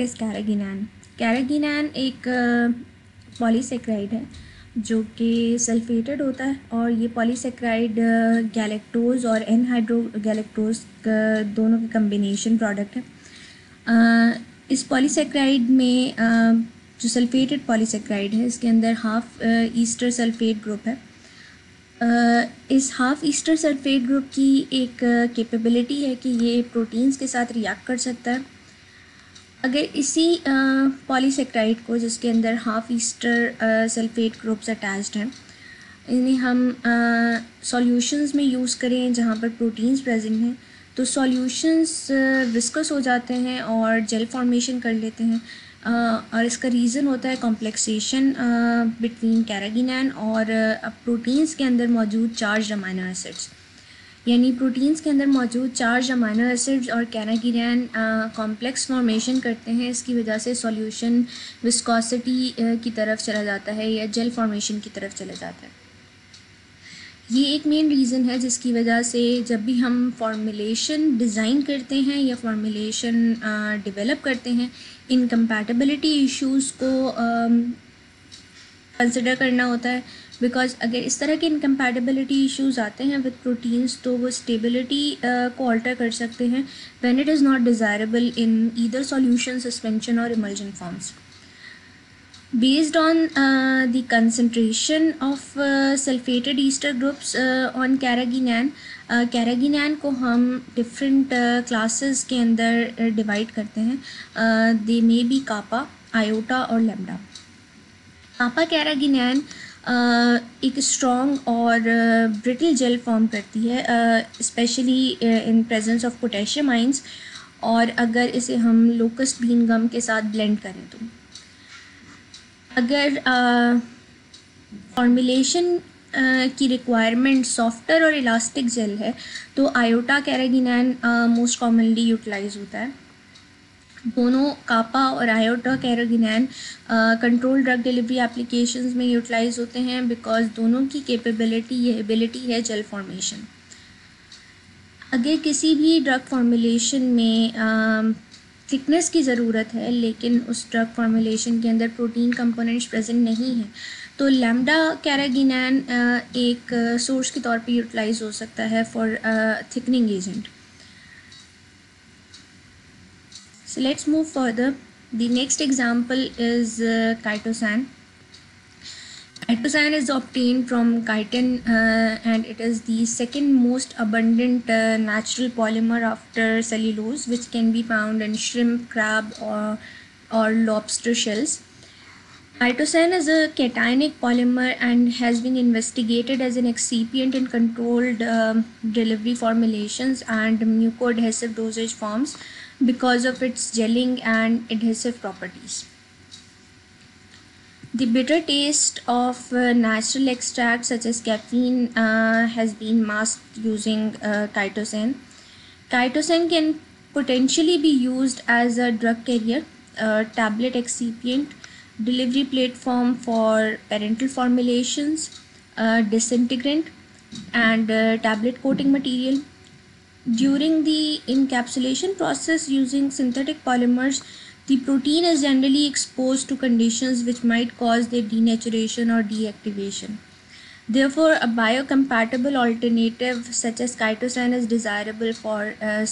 Is कैरागिनान। कैरागिनान एक polysaccharide है जो कि सल्फेटेड होता है और ये पॉलीसेक्राइड गैलेक्टोज और एनहाइड्रो गैलेक्टोज दोनों के कम्बिनेशन प्रोडक्ट है। इस पॉलीसेक्राइड में जो सल्फेटेड पॉलीसेक्राइड है इसके अंदर हाफ ईस्टर सल्फेट ग्रुप है। इस हाफ ईस्टर सल्फेट ग्रुप की एक कैपेबिलिटी है कि ये प्रोटीन्स के साथ रिएक्ट कर सकता है। अगर इसी पॉलीसेक्राइड को जिसके अंदर half Easter sulphate groups attached हैं इन्हें हम सॉल्यूशंस में यूज़ करें जहाँ पर प्रोटीन्स प्रेजेंट हैं तो सॉल्यूशंस विस्कस हो जाते हैं और जेल फॉर्मेशन कर लेते हैं। और इसका रीज़न होता है कॉम्प्लेक्सेशन बिटवीन कैरागिनान और प्रोटीन्स के अंदर मौजूद चार्ज अमाइनो एसिड्स, यानी प्रोटीन्स के अंदर मौजूद चार्ज अमाइनो एसिड्स और कैरागिनान कॉम्प्लेक्स फॉर्मेशन करते हैं। इसकी वजह से सॉल्यूशन विस्कोसिटी की तरफ चला जाता है या जेल फॉर्मेशन की तरफ चला जाता है। ये एक मेन रीज़न है जिसकी वजह से जब भी हम फॉर्मुलेशन डिज़ाइन करते हैं या फॉर्मुलेशन डेवलप करते हैं इनकम्पैटिबिलिटी इश्यूज़ को कंसिडर करना होता है। बिकॉज अगर इस तरह के इनकम्पैटिबिलिटी इश्यूज़ आते हैं विद प्रोटीन्स तो वो स्टेबिलिटी को ऑल्टर कर सकते हैं when it is not desirable in either solution, suspension और emulsion forms. Based on the concentration of sulfated ester groups on carrageenan, carrageenan को हम different classes के अंदर divide करते हैं। They may be kappa, iota और lambda। kappa carrageenan एक strong और ब्रिटल जेल फॉर्म करती है specially in presence of potassium ions, और अगर इसे हम लोकस्ट बीन गम के साथ ब्लेंड करें तो अगर फॉर्मुलेशन की रिक्वायरमेंट सॉफ्टर और इलास्टिक जेल है तो iota carrageenan most commonly utilise होता है। दोनों कापा और iota carrageenan control drug delivery applications में यूटिलाइज होते हैं बिकॉज दोनों की कैपेबिलिटी ये एबिलिटी है जेल फॉर्मेशन। अगर किसी भी ड्रग फॉर्मुलेशन में थिकनेस की ज़रूरत है लेकिन उस ड्रग फॉर्मुलेशन के अंदर प्रोटीन कंपोनेंट्स प्रेजेंट नहीं हैं तो लैम्डा कैरागिनान एक सोर्स के तौर पे यूटिलाइज हो सकता है for thickening agent. So let's move further. The next example is chitosan. Chitosan is obtained from chitin and it is the second most abundant natural polymer after cellulose, which can be found in shrimp, crab or lobster shells. Chitosan is a cationic polymer and has been investigated as an excipient in controlled delivery formulations and mucoadhesive dosage forms because of its gelling and adhesive properties. The bitter taste of natural extracts such as caffeine has been masked using chitosan. Chitosan can potentially be used as a drug carrier, tablet excipient, delivery platform for parenteral formulations, disintegrant, and tablet coating material. During the encapsulation process using synthetic polymers, the protein is generally exposed to conditions which might cause their denaturation or deactivation. Therefore, a biocompatible alternative such as chitosan is desirable for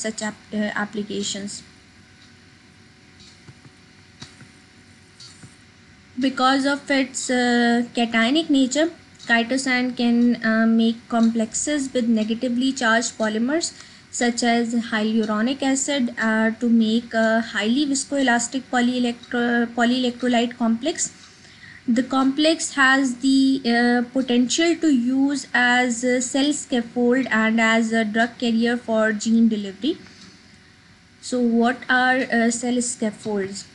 such applications. Because of its cationic nature, chitosan can make complexes with negatively charged polymers such as hyaluronic acid to make a highly viscoelastic polyelectrolyte complex. The complex has the potential to use as a cell scaffold and as a drug carrier for gene delivery. So what are cell scaffolds?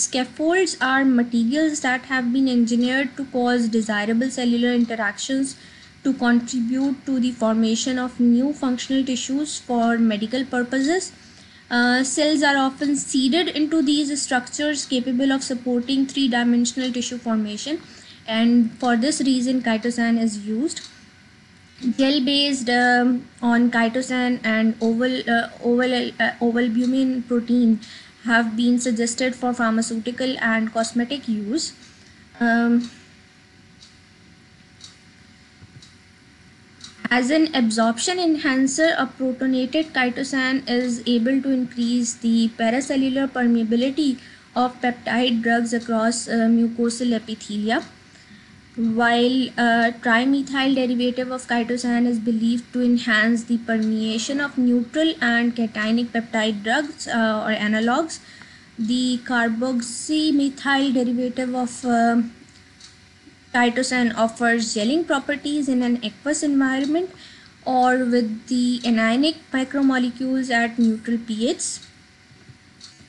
Scaffolds are materials that have been engineered to cause desirable cellular interactions to contribute to the formation of new functional tissues for medical purposes. Cells are often seeded into these structures capable of supporting three-dimensional tissue formation, and for this reason chitosan is used. Gel based on chitosan and oval albumin protein have been suggested for pharmaceutical and cosmetic use. As an absorption enhancer, a protonated chitosan is able to increase the paracellular permeability of peptide drugs across mucosal epithelia, while a trimethyl derivative of chitosan is believed to enhance the permeation of neutral and cationic peptide drugs or analogs. The carboxymethyl derivative of chitosan offers gelling properties in an aqueous environment or with the anionic macromolecules at neutral pH.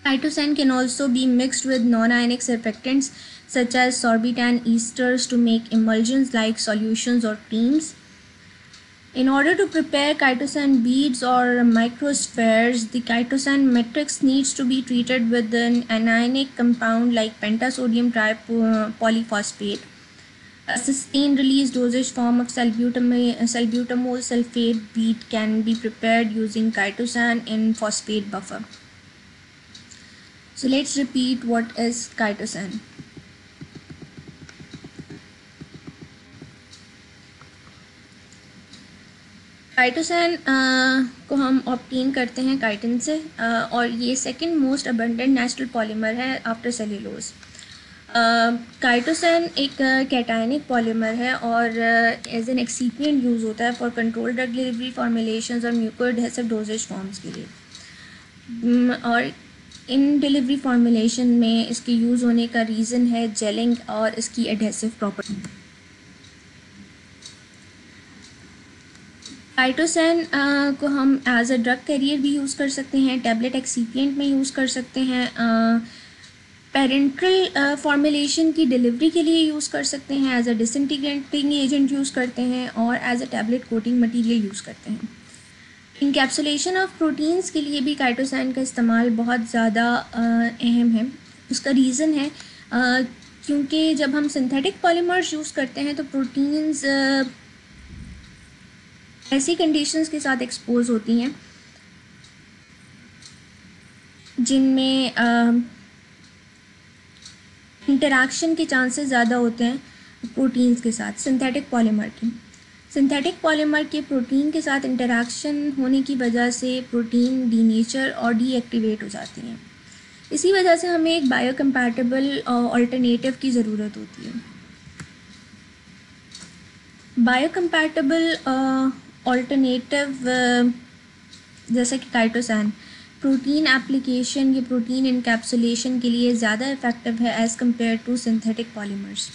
Chitosan can also be mixed with non-ionic surfactants such as sorbitan esters to make emulsions like solutions or creams. In order to prepare chitosan beads or microspheres, the chitosan matrix needs to be treated with an anionic compound like pentasodium tripolyphosphate. A sustained release dosage form of salbutamol sulfate bead can be prepared using chitosan in phosphate buffer. So let's repeat what is chitosan. Chitosan को हम obtain करते हैं chitin से और ये second most abundant natural polymer है after cellulose. Chitosan एक cationic polymer है और एज एन एक्सिपिएंट यूज़ होता है for control drug delivery formulations और म्यूकोएडहेसिव डोजेज फॉर्म्स के लिए। और इन डिलीवरी फॉर्मुलेशन में इसके यूज़ होने का रीज़न है जेलिंग और इसकी एडहेसिव प्रॉपर्टी। काइटोसान को हम एज अ ड्रग कैरियर भी यूज़ कर सकते हैं, टैबलेट एक्सिपिएंट में यूज़ कर सकते हैं, पेरेंट्रल फॉर्मुलेशन की डिलीवरी के लिए यूज़ कर सकते हैं, as a disintegrating agent use करते हैं और as a tablet coating material use करते हैं। इनकैप्सुलेशन ऑफ प्रोटीन्स के लिए भी काइटोसान का इस्तेमाल बहुत ज़्यादा अहम है। उसका रीज़न है क्योंकि जब हम सिंथेटिक पॉलीमर्स यूज़ करते हैं तो प्रोटीन्स ऐसी कंडीशंस के साथ एक्सपोज होती हैं जिनमें इंटरैक्शन के चांसेस ज़्यादा होते हैं प्रोटीन्स के साथ। सिंथेटिक पॉलीमर के प्रोटीन के साथ इंटरैक्शन होने की वजह से प्रोटीन डीनेचर और डीएक्टिवेट हो जाती हैं। इसी वजह से हमें एक बायोकम्पैटिबल अल्टरनेटिव की ज़रूरत होती है। बायोकम्पैटिबल अल्टरनेटिव जैसे कि काइटोसान प्रोटीन एप्लीकेशन या प्रोटीन इनकैप्सुलेशन के लिए ज़्यादा इफ़ेक्टिव है as compare to synthetic polymers.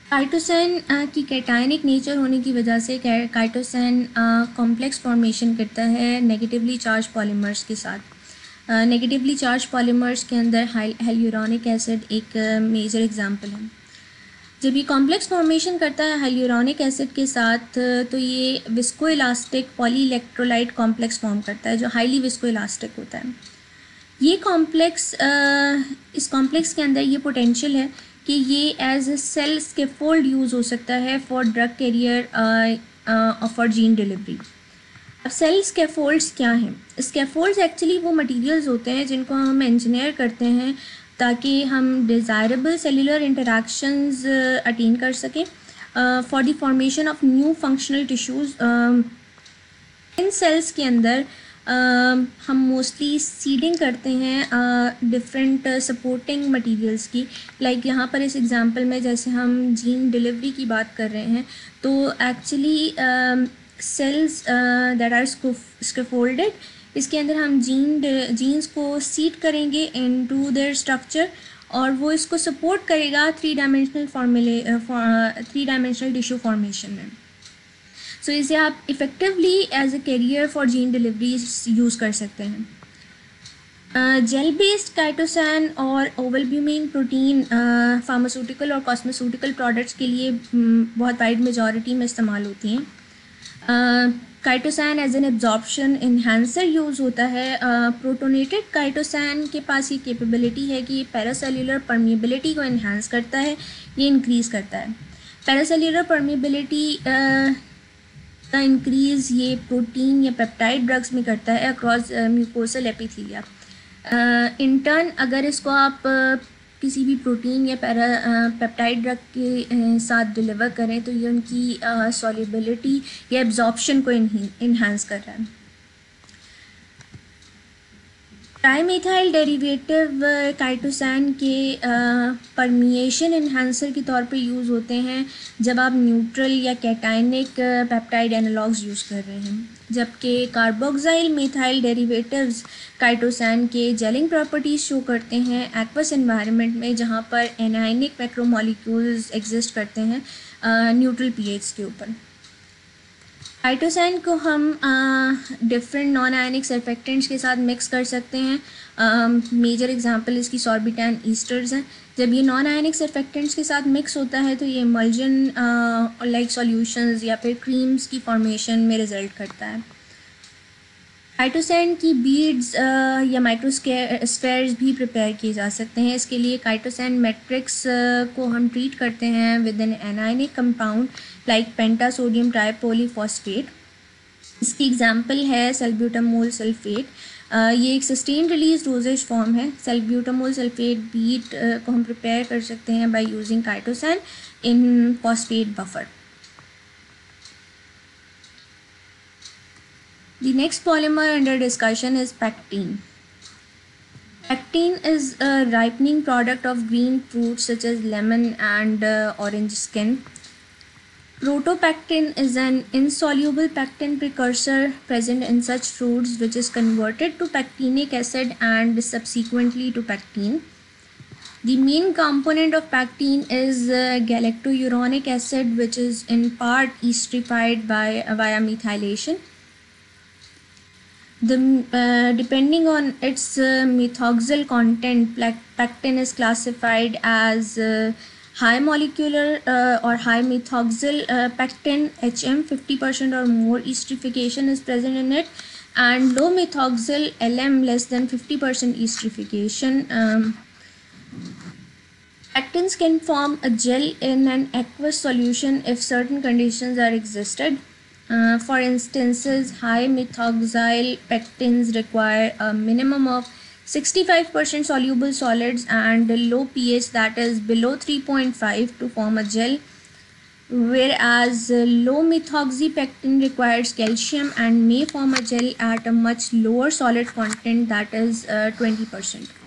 Chitosan की कैटायनिक नेचर होने की वजह से काइटोसान कॉम्प्लेक्स फॉर्मेशन करता है नेगेटिवली चार्ज पॉलीमर्स के साथ। नेगेटिवली चार्ज पॉलीमर्स के अंदर हाइल्यूरोनिक एसिड एक मेजर एग्जांपल है। जब ये कॉम्प्लेक्स फॉर्मेशन करता है हाइल्यूरोनिक एसिड के साथ तो ये विस्कोइलास्टिक पॉलीइलेक्ट्रोलाइट कॉम्प्लेक्स फॉर्म करता है जो हाईली विस्कोइलास्टिक होता है। ये कॉम्प्लेक्स इस कॉम्प्लेक्स के अंदर ये पोटेंशियल है कि ये as a cell scaffold use हो सकता है for drug carrier for gene delivery. अब सेल स्कैफोल्ड्स क्या हैं? स्कैफोल्ड्स एक्चुअली वो मटेरियल्स होते हैं जिनको हम इंजीनियर करते हैं ताकि हम डिज़ायरेबल सेलुलर इंटरैक्शंस अटेन कर सकें for the formation of new functional tissues. इन सेल्स के अंदर हम मोस्टली सीडिंग करते हैं डिफरेंट सपोर्टिंग मटेरियल्स की। लाइक यहाँ पर इस एग्जांपल में जैसे हम जीन डिलीवरी की बात कर रहे हैं तो एक्चुअली सेल्स दैट आर स्कैफोल्डेड, इसके अंदर हम जीन्स को सीड करेंगे इनटू देयर स्ट्रक्चर और वो इसको सपोर्ट करेगा थ्री डायमेंशनल टिश्यू फॉर्मेशन में। सो इसे आप effectively as a carrier for gene delivery use कर सकते हैं। जेल बेस्ड काइटोसान और ओवलब्यूमिन प्रोटीन फार्मास्यूटिकल और कॉस्मेस्यूटिकल प्रोडक्ट्स के लिए बहुत वाइड मेजॉरिटी में इस्तेमाल होती हैं। Chitosan as an absorption enhancer use होता है। प्रोटोनेटेड काइटोसान के पास ये कैपेबिलिटी है कि ये पैरासेल्युलर परमिएबिलिटी को इन्हांस करता है, ये इंक्रीज़ करता है। पैरासेल्युलर परमिएबिलिटी का इंक्रीज़ ये प्रोटीन या पेप्टाइड ड्रग्स में करता है across mucosal epithelia. In turn अगर इसको आप किसी भी प्रोटीन या पेप्टाइड ड्रग के साथ डिलीवर करें तो ये उनकी सॉल्युबिलिटी या एब्जॉर्प्शन को इन्हांस कर रहा है। ट्राईमेथाइल डेरिवेटिव काइटोसान के परमिएशन इन्हांसर के तौर पे यूज़ होते हैं जब आप न्यूट्रल या कैटाइनिक पेप्टाइड एनालॉग्स यूज़ कर रहे हैं, जबकि कार्बोक्साइल मेथाइल डेरिवेटिव्स काइटोसान के जेलिंग प्रॉपर्टीज़ शो करते हैं एक्वस एनवायरनमेंट में जहाँ पर एनायनिक मैक्रोमोलिक्यूल्स एग्जिस्ट करते हैं न्यूट्रल पीएच के ऊपर। काइटोसान को हम डिफरेंट नॉन आयनिक सरफेक्टेंट्स के साथ मिक्स कर सकते हैं। मेजर एग्जांपल इसकी सॉर्बिटैन ईस्टर्स हैं। जब ये नॉन आयनिक सरफेक्टेंट्स के साथ मिक्स होता है तो ये इमल्जन लाइक सॉल्यूशंस या फिर क्रीम्स की फॉर्मेशन में रिजल्ट करता है। काइटोसान की बीड्स या माइक्रोस्फेयर्स भी प्रिपेयर किए जा सकते हैं। इसके लिए काइटोसान मैट्रिक्स को हम ट्रीट करते हैं with an anionic compound like penta sodium tripolyphosphate. इसकी एग्जांपल है सल्ब्यूटामोल सल्फेट। ये एक सस्टेन रिलीज डोजेज फॉर्म है। सल्ब्यूटामोल सल्फेट बीड को हम प्रिपेयर कर सकते हैं by using chitosan in phosphate buffer. The next polymer under discussion is pectin. Pectin is a ripening product of green fruits such as lemon and orange skin. Protopectin is an insoluble pectin precursor present in such fruits which is converted to pectinic acid and subsequently to pectin. The main component of pectin is galactouronic acid, which is in part esterified via methylation. Depending on its methoxyl content, pectin is classified as high molecular or high methoxyl pectin HM, 50% or more esterification is present in it, and low methoxyl LM, less than 50% esterification. Pectins can form a gel in an aqueous solution if certain conditions are existed. For instances, high methoxyl pectins require a minimum of 65% soluble solids and low pH, that is below 3.5, to form a gel, whereas low methoxypectin requires calcium and may form a gel at a much lower solid content, that is 20%.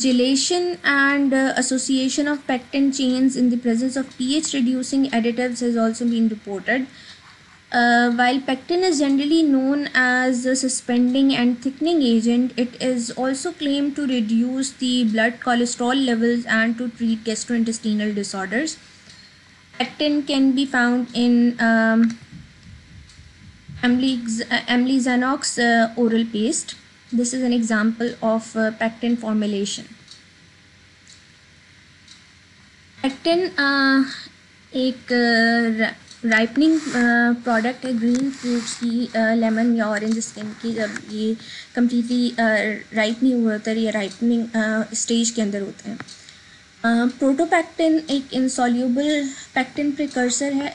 Gelation and association of pectin chains in the presence of pH reducing additives has also been reported. While pectin is generally known as a suspending and thickening agent, it is also claimed to reduce the blood cholesterol levels and to treat gastrointestinal disorders. Pectin can be found in Amlizanox oral paste. This is an example of pectin formulation. Pectin एक ripening product है green fruits की, lemon या orange skin की। जब ये completely ripe नहीं हुए होते या राइपनिंग स्टेज के अंदर होते हैं। प्रोटोपैक्टिन एक इंसॉल्यूबल पैक्टिन प्रिकर्सर है,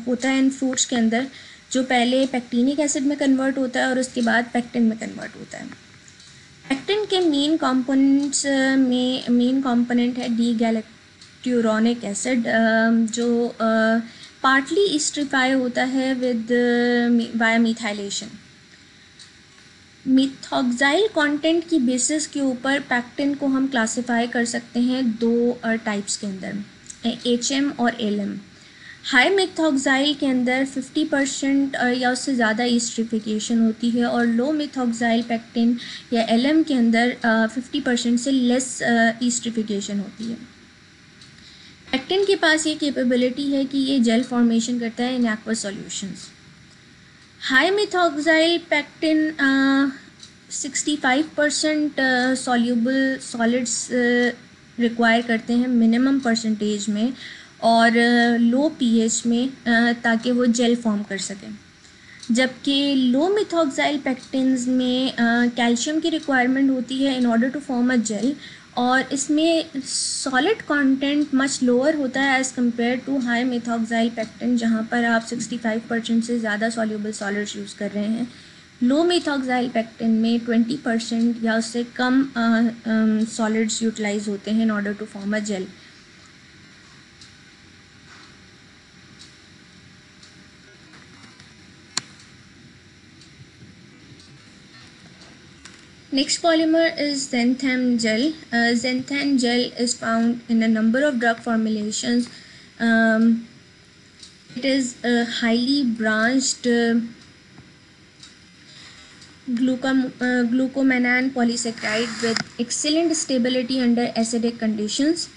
होता है इन फ्रूट्स के अंदर, जो पहले पैक्टिनिक एसिड में कन्वर्ट होता है और उसके बाद पैक्टिन में कन्वर्ट होता है। पैक्टिन के मेन कंपोनेंट्स में मेन कंपोनेंट है डी गैलेक्टोरेनिक एसिड, जो पार्टली एस्टरीफाई होता है विद वाया मिथाइलेशन। मिथॉक्साइल कंटेंट की बेसिस के ऊपर पैक्टिन को हम क्लासिफाई कर सकते हैं दो टाइप्स के अंदर, HM और LM। हाई मिथॉक्साइल के अंदर 50% या उससे ज़्यादा एस्टरीफिकेशन होती है, और लो मिथॉक्साइल पैक्टिन या LM के अंदर 50% से लेस एस्टरीफिकेशन होती है। पैक्टिन के पास ये कैपेबिलिटी है कि ये जेल फॉर्मेशन करता है in aqueous solutions. High methoxyl pectin 65% soluble solids require करते हैं मिनिमम परसेंटेज में और लो पीएच में, ताकि वो जेल फॉर्म कर सकें, जबकि लो मिथॉक्साइल पैक्टिन्स में कैल्शियम की रिक्वायरमेंट होती है in order to form a gel, और इसमें सॉलिड कंटेंट मच लोअर होता है as compare to high methoxyl pectin, जहाँ पर आप 65% से ज़्यादा सॉल्युबल सॉलिड्स यूज़ कर रहे हैं। लो मेथॉक्साइल पेक्टिन में 20% या उससे कम सॉलिड्स यूटिलाइज होते हैं in order to form a gel. Next polymer is xanthan gel. Xanthan gel is found in a number of drug formulations. It is a highly branched glucomannan polysaccharide with excellent stability under acidic conditions.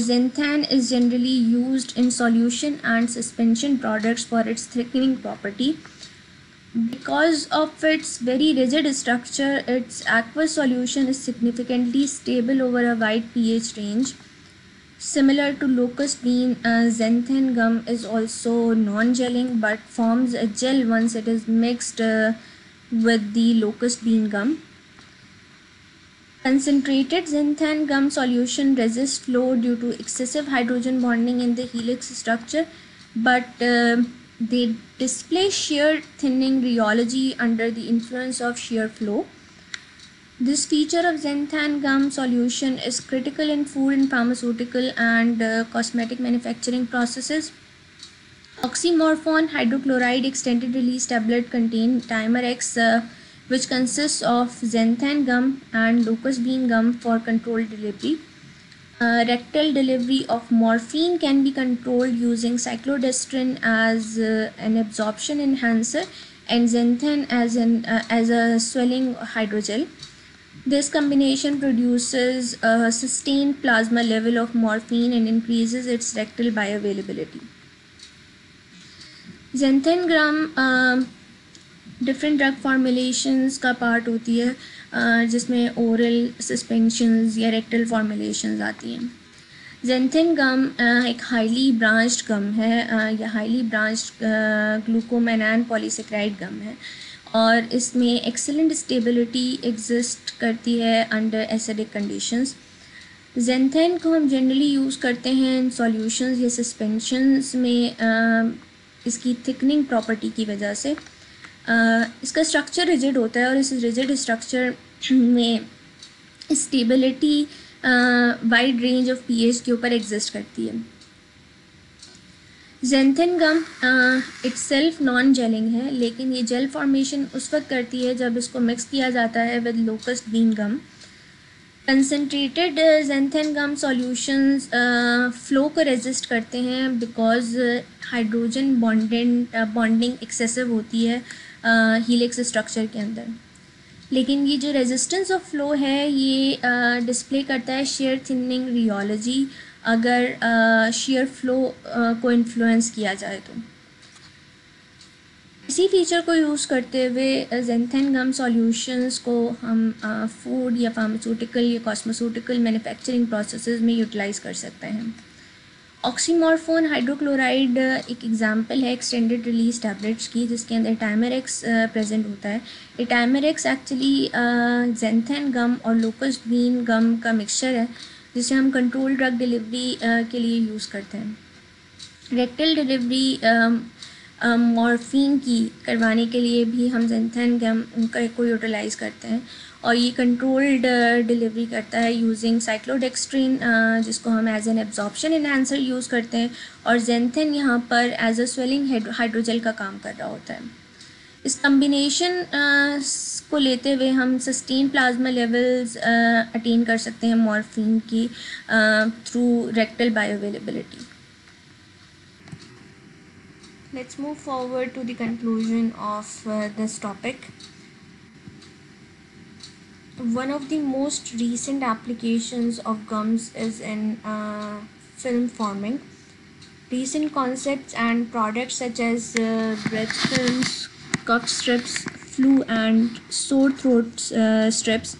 Xanthan is generally used in solution and suspension products for its thickening property. Because of its very rigid structure, its aqueous solution is significantly stable over a wide pH range. Similar to locust bean, xanthan gum is also non-gelling but forms a gel once it is mixed with the locust bean gum. Concentrated xanthan gum solution resists flow due to excessive hydrogen bonding in the helix structure, but they display shear thinning rheology under the influence of shear flow. This feature of xanthan gum solution is critical in food and pharmaceutical and cosmetic manufacturing processes. Oxymorphone hydrochloride extended release tablet contain Timer-X, which consists of xanthan gum and locust bean gum for controlled delivery. Rectal delivery of morphine can be controlled using cyclodextrin as an absorption enhancer and xanthan as a swelling hydrogel. This combination produces a sustained plasma level of morphine and increases its rectal bioavailability. Xanthan gum different drug formulations का part होती है, जिसमें oral suspensions या rectal formulations आती हैं। xanthan गम एक highly branched गम है, या हाईली ब्रांच्ड ग्लूकोमेनान पॉलीसेक्राइड गम है, और इसमें एक्सेलेंट स्टेबिलिटी एग्जिस्ट करती है अंडर एसिडिक कंडीशंस। xanthan को हम जनरली यूज़ करते हैं इन सॉल्यूशंस या सस्पेंशंस में इसकी थिकनिंग प्रॉपर्टी की वजह से। इसका स्ट्रक्चर रिजिड होता है और इस रिजिड स्ट्रक्चर में stability wide range of pH के ऊपर एग्जिस्ट करती है। xanthan गम इटसेल्फ नॉन जेलिंग है, लेकिन ये जेल फॉर्मेशन उस वक्त करती है जब इसको मिक्स किया जाता है with locust bean gum. Concentrated xanthan gum solutions flow को रेजिस्ट करते हैं बिकॉज हाइड्रोजन बॉन्डिंग एक्सेसिव होती है हीलिक्स स्ट्रक्चर के अंदर। लेकिन ये जो रेजिस्टेंस ऑफ फ्लो है ये डिस्प्ले करता है शेयर थिनिंग रियोलॉजी अगर शेयर फ्लो को इन्फ्लुएंस किया जाए तो। इसी फीचर को यूज़ करते हुए xanthan गम सॉल्यूशंस को हम फूड या फार्मास्यूटिकल या कॉस्मेटिकल मैन्युफैक्चरिंग प्रोसेसेस में यूटिलाइज़ कर सकते हैं। ऑक्सीमॉर्फोन हाइड्रोक्लोराइड एक एग्जांपल है एक्सटेंडेड रिलीज टैबलेट्स की, जिसके अंदर Timer-X प्रेजेंट होता है। ये Timer-X एक्चुअली xanthan गम और लोकस्ट बीन गम का मिक्सचर है, जिसे हम कंट्रोल ड्रग डिलीवरी के लिए यूज़ करते हैं। रेक्टल डिलीवरी मॉर्फिन की करवाने के लिए भी हम xanthan गम को यूटिलाइज़ करते हैं, और ये कंट्रोल्ड डिलीवरी करता है यूजिंग साइक्लोडेक्स्ट्रिन, जिसको हम as an absorption enhancer use करते हैं, और xanthan यहाँ पर एज अ स्वेलिंग हाइड्रोजेल का काम कर रहा होता है। इस कम्बिनेशन को लेते हुए हम सस्टेन प्लाज्मा लेवल्स अटेन कर सकते हैं मॉर्फिन की through rectal bioavailability. Let's move forward to the conclusion of this topic. One of the most recent applications of gums is in film forming. Recent concepts and products such as breath films, cough strips, flu and sore throat strips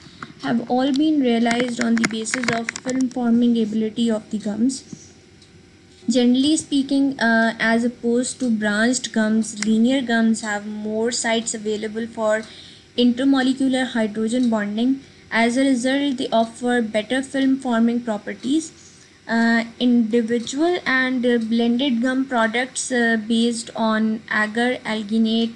have all been realized on the basis of film forming ability of the gums. Generally speaking, as opposed to branched gums, linear gums have more sites available for intermolecular hydrogen bonding. As a result, they offer better film forming properties. Individual and blended gum products based on agar, alginate,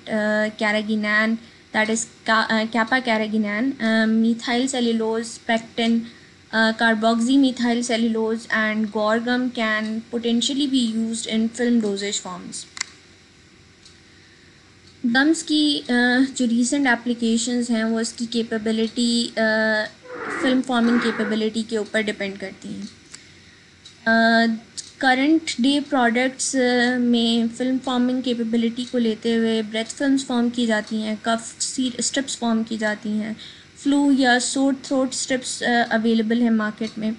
carrageenan, that is kappa carrageenan, methyl cellulose, pectin, carboxymethyl cellulose, and guar gum can potentially be used in film dosage forms. Gums की जो recent applications हैं वो इसकी capability film forming capability के ऊपर depend करती हैं. Current day products में फिल्म फॉर्मिंग कैपेबिलिटी को लेते हुए ब्रेथ फिल्म्स फॉर्म की जाती हैं, कफ स्ट्रिप्स फॉर्म की जाती हैं, फ्लू या सोर थ्रोट स्ट्रिप्स अवेलेबल हैं मार्केट में.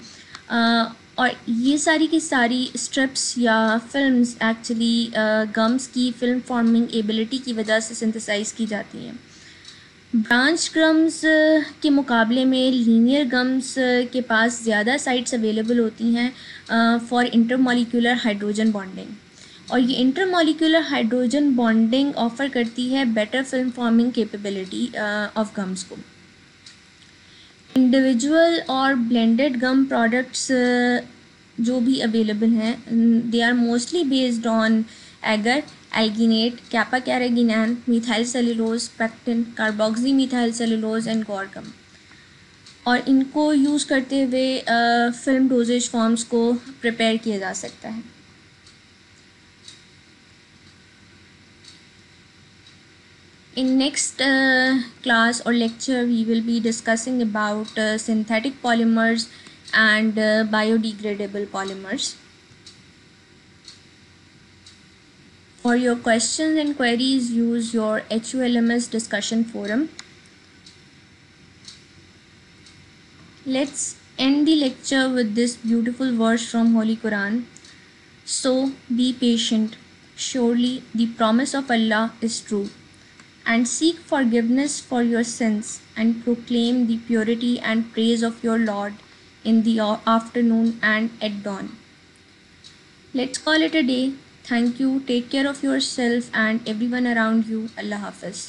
और ये सारी की सारी स्ट्रिप्स या फिल्म्स एक्चुअली गम्स की फिल्म फॉर्मिंग एबिलिटी की वजह से सिंथेसाइज की जाती हैं. ब्रांच गम्स के मुकाबले में लीनियर गम्स के पास ज़्यादा साइट्स अवेलेबल होती हैं फॉर इंटरमॉलिक्यूलर हाइड्रोजन बॉन्डिंग, और ये इंटरमॉलिक्यूलर हाइड्रोजन बॉन्डिंग ऑफ़र करती है better film forming capability of gums को. इंडिविजुअल और ब्लेंडेड गम प्रोडक्ट्स जो भी अवेलेबल हैं they are mostly based on agar, alginate, kappa carrageenan, methyl cellulose, pectin, carboxymethyl cellulose and guar gum. और इनको use करते हुए फिल्म डोजेज फॉर्म्स को प्रिपेयर किया जा सकता है. In next class or lecture, we will be discussing about synthetic polymers and biodegradable polymers. For your questions and queries, use your HULMS discussion forum. Let's end the lecture with this beautiful verse from Holy Quran. So be patient. Surely the promise of Allah is true. And seek forgiveness for your sins and proclaim the purity and praise of your Lord in the afternoon and at dawn. Let's call it a day. Thank you. Take care of yourself and everyone around you. Allah Hafiz.